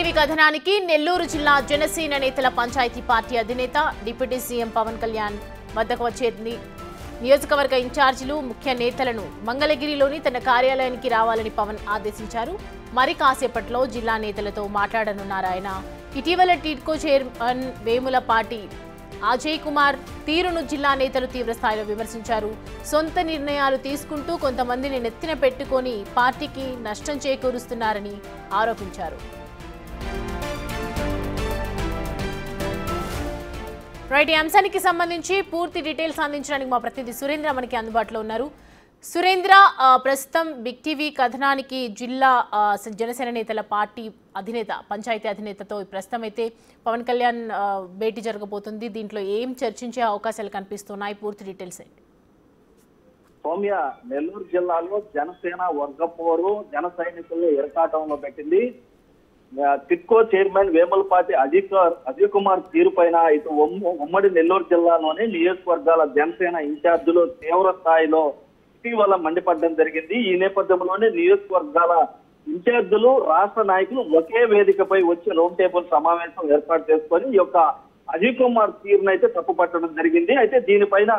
TV కథనానికి Nellore జిల్లా జనసేన నేతల panchayat party అధినేత డిప్యూటీ సీఎం పవన్ కళ్యాణ్ వద్దకు వచ్చే నియోజకవర్గ ఇన్ఛార్జీలు ముఖ్య నేతలను మంగళగిరిలోని తన కార్యాలయానికి రావాలని పవన్ ఆదేశించారు. మరి కాసేపట్లో జిల్లా నేతలతో మాట్లాడనున్నారు ఆయన. ఇటీవల టిడ్కో చైర్మన్ వేములపాటి అజయ్ కుమార్ తీరును జిల్లా నేతలు తీవ్రస్థాయిలో విమర్శించారు. సొంత నిర్ణయాలు తీసుకుంటూ కొంతమందిని నెత్తిన పెట్టుకొని పార్టీకి నష్టం చేకూరుస్తున్నారని ఆరోపించారు. రైట్, ఈ అంశానికి సంబంధించి పూర్తి డీటెయిల్స్ అందించడానికి మా ప్రతినిధి సురేంద్ర మనకి అందుబాటులో ఉన్నారు. సురేంద్ర, ప్రస్తుతం బిగ్ టీవీ కథనానికి జిల్లా జనసేన నేతల పార్టీ అధినేత పంచాయతీ అధినేతతో ప్రస్తుతం అయితే పవన్ కళ్యాణ్ భేటీ జరగబోతుంది. దీంట్లో ఏం చర్చించే అవకాశాలు కనిపిస్తున్నాయి? పూర్తి డీటెయిల్స్ ఏంటి? సౌమ్య, నెల్లూరు జిల్లాలో జనసేన వర్గపోరు జన సైనికుల్ని ఇరకాటంలో పెట్టింది. టిడ్కో చైర్మన్ వేములపాటి అజయ్ కుమార్ తీరు పైన ఇటు ఉమ్మడి నెల్లూరు జిల్లాలోని నియోజకవర్గాల జనసేన ఇన్ఛార్జీలు తీవ్ర స్థాయిలో ఇటీవల మండిపడడం జరిగింది. ఈ నేపథ్యంలోనే నియోజకవర్గాల ఇన్ఛార్జీలు రాష్ట్ర నాయకులు ఒకే వేదికపై వచ్చి రౌండ్ టేబుల్ సమావేశం ఏర్పాటు చేసుకొని ఈ యొక్క అజయ్ కుమార్ తీరునైతే తప్పుపట్టడం జరిగింది. అయితే దీనిపైన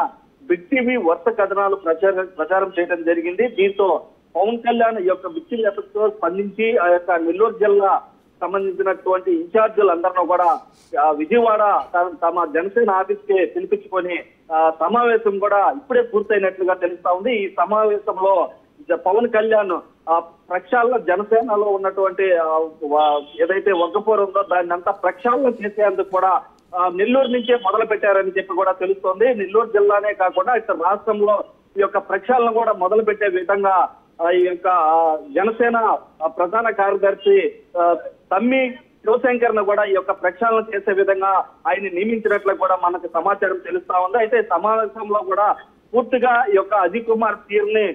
బిగ్ టీవీ వరుస కథనాలు ప్రచారం చేయడం జరిగింది. దీంతో పవన్ కళ్యాణ్ ఈ యొక్క బిగ్ టీవీ ఎఫెక్ట్తో స్పందించి ఆ యొక్క నెల్లూరు జిల్లా సంబంధించినటువంటి ఇన్ఛార్జీలందరినీ కూడా విజయవాడ తమ జనసేన ఆఫీస్ కి పిలిపించుకొని సమావేశం కూడా ఇప్పుడే పూర్తయినట్లుగా తెలుస్తా ఉంది. ఈ సమావేశంలో పవన్ కళ్యాణ్ ప్రక్షాళన జనసేనలో ఉన్నటువంటి ఏదైతే వర్గపోరు ఉందో దాన్ని అంతా ప్రక్షాళన చేసేందుకు కూడా నెల్లూరు నుంచే మొదలు పెట్టారని చెప్పి కూడా తెలుస్తోంది. నెల్లూరు జిల్లానే కాకుండా ఇతర రాష్ట్రంలో ఈ యొక్క ప్రక్షాళన కూడా మొదలు పెట్టే విధంగా ఈ యొక్క జనసేన ప్రధాన కార్యదర్శి తమ్మి శివశంకర్ ను కూడా ఈ యొక్క ప్రక్షాళన చేసే విధంగా ఆయన నియమించినట్లు కూడా మనకు సమాచారం తెలుస్తా ఉంది. అయితే సమావేశంలో కూడా పూర్తిగా ఈ యొక్క అజయ్ కుమార్ తీరుని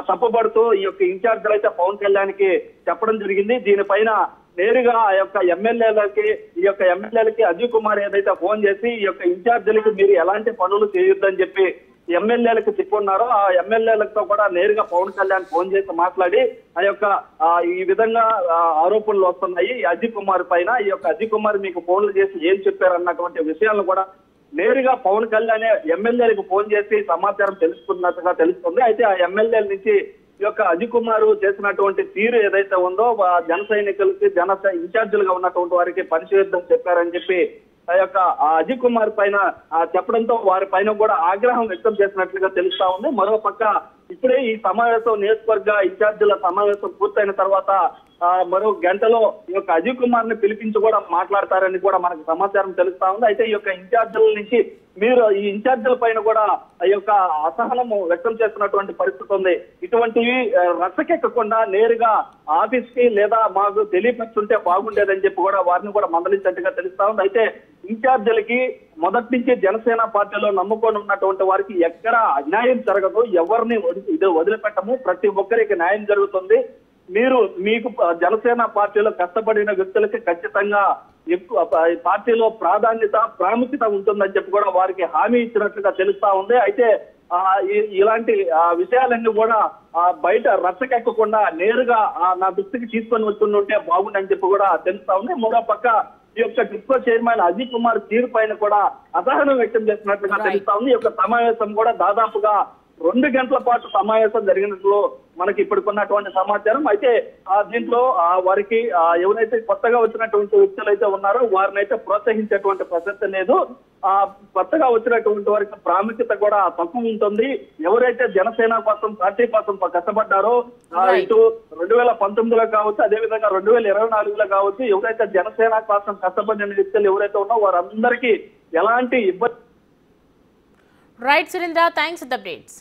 తప్పుపడుతూ ఈ యొక్క ఇన్ఛార్జీలు అయితే పవన్ కళ్యాణ్ కి చెప్పడం జరిగింది. దీనిపైన నేరుగా ఆ యొక్క ఎమ్మెల్యేలకి అజయ్ కుమార్ ఏదైతే ఫోన్ చేసి ఈ యొక్క ఇన్ఛార్జీలకి మీరు ఎలాంటి పనులు చేయొద్దని చెప్పి ఎమ్మెల్యేలకు చెప్పున్నారో ఆ ఎమ్మెల్యేలతో కూడా నేరుగా పవన్ కళ్యాణ్ ఫోన్ చేసి మాట్లాడి ఆ యొక్క ఈ విధంగా ఆరోపణలు వస్తున్నాయి అజయ్ కుమార్ పైన. ఈ యొక్క అజయ్ కుమార్ మీకు ఫోన్లు చేసి ఏం చెప్పారు అన్నటువంటి విషయాలను కూడా నేరుగా పవన్ కళ్యాణ్ ఎమ్మెల్యేలకు ఫోన్ చేసి సమాచారం తెలుసుకున్నట్టుగా తెలుస్తుంది. అయితే ఆ ఎమ్మెల్యేల నుంచి ఈ యొక్క అజయ్ కుమార్ చేసినటువంటి తీరు ఏదైతే ఉందో జన సైనికులకి ఇన్ఛార్జీలుగా ఉన్నటువంటి వారికి పనిచేయొద్దని చెప్పారని చెప్పి ఆ యొక్క అజయ్ కుమార్ పైన చెప్పడంతో వారి పైన కూడా ఆగ్రహం వ్యక్తం చేసినట్లుగా తెలుస్తా ఉంది. మరో పక్క ఇప్పుడే ఈ సమావేశం నియోజకవర్గ ఇన్ఛార్జీల సమావేశం పూర్తయిన తర్వాత మరో గంటలో ఈ యొక్క అజయ్ కుమార్ ని పిలిపించి కూడా మాట్లాడతారని కూడా మనకు సమాచారం తెలుస్తా ఉంది. అయితే ఈ యొక్క ఇన్ఛార్జీల నుంచి మీరు ఈ ఇన్ఛార్జీల పైన కూడా ఈ యొక్క అసహనము వ్యక్తం చేస్తున్నటువంటి పరిస్థితి ఉంది. ఇటువంటివి రచ్చకెక్కకుండా నేరుగా ఆఫీస్ కి లేదా మాకు తెలియపరుస్తుంటే బాగుండేదని చెప్పి కూడా వారిని కూడా మందలించినట్టుగా తెలుస్తా ఉంది. అయితే ఇన్ఛార్జీలకి మొదటి నుంచి జనసేన పార్టీలో నమ్ముకొని ఉన్నటువంటి వారికి ఎక్కడ అన్యాయం జరగదు, ఎవరిని వదిలిపెట్టము, ప్రతి ఒక్కరికి న్యాయం జరుగుతుంది. మీకు జనసేన పార్టీలో కష్టపడిన వ్యక్తులకి ఖచ్చితంగా ఎక్కువ పార్టీలో ప్రాముఖ్యత ఉంటుందని చెప్పి కూడా వారికి హామీ ఇచ్చినట్లుగా తెలుస్తా ఉంది. అయితే ఇలాంటి విషయాలన్నీ కూడా బయట రచ్చకెక్కకుండా నేరుగా నా దృష్టికి తీసుకొని వస్తుంటే బాగుండని చెప్పి కూడా తెలుస్తా ఉంది. మరో పక్క ఈ యొక్క టిడ్కో చైర్మన్ అజయ్ కుమార్ తీరు పైన కూడా అసహనం వ్యక్తం చేసినట్లుగా తెలుస్తా ఉంది. ఈ యొక్క సమావేశం కూడా దాదాపుగా 2 గంటల పాటు సమావేశం జరిగినట్లు మనకి ఇప్పటికున్నటువంటి సమాచారం. అయితే దీంట్లో వారికి ఎవరైతే కొత్తగా వచ్చినటువంటి వ్యక్తులు అయితే ఉన్నారో వారిని అయితే ప్రోత్సహించేటువంటి ప్రసక్తి లేదు. కొత్తగా వచ్చినటువంటి వారికి ప్రాముఖ్యత కూడా తక్కువ ఉంటుంది. ఎవరైతే జనసేన కోసం పార్టీ కోసం కష్టపడ్డారో ఇటు 2019లో కావచ్చు, అదేవిధంగా 2024లో కావచ్చు, ఎవరైతే జనసేన కోసం కష్టపడిన వ్యక్తులు ఎవరైతే ఉన్నారో వారందరికీ ఎలాంటి ఇబ్బంది. Right Surendra, thanks for the updates.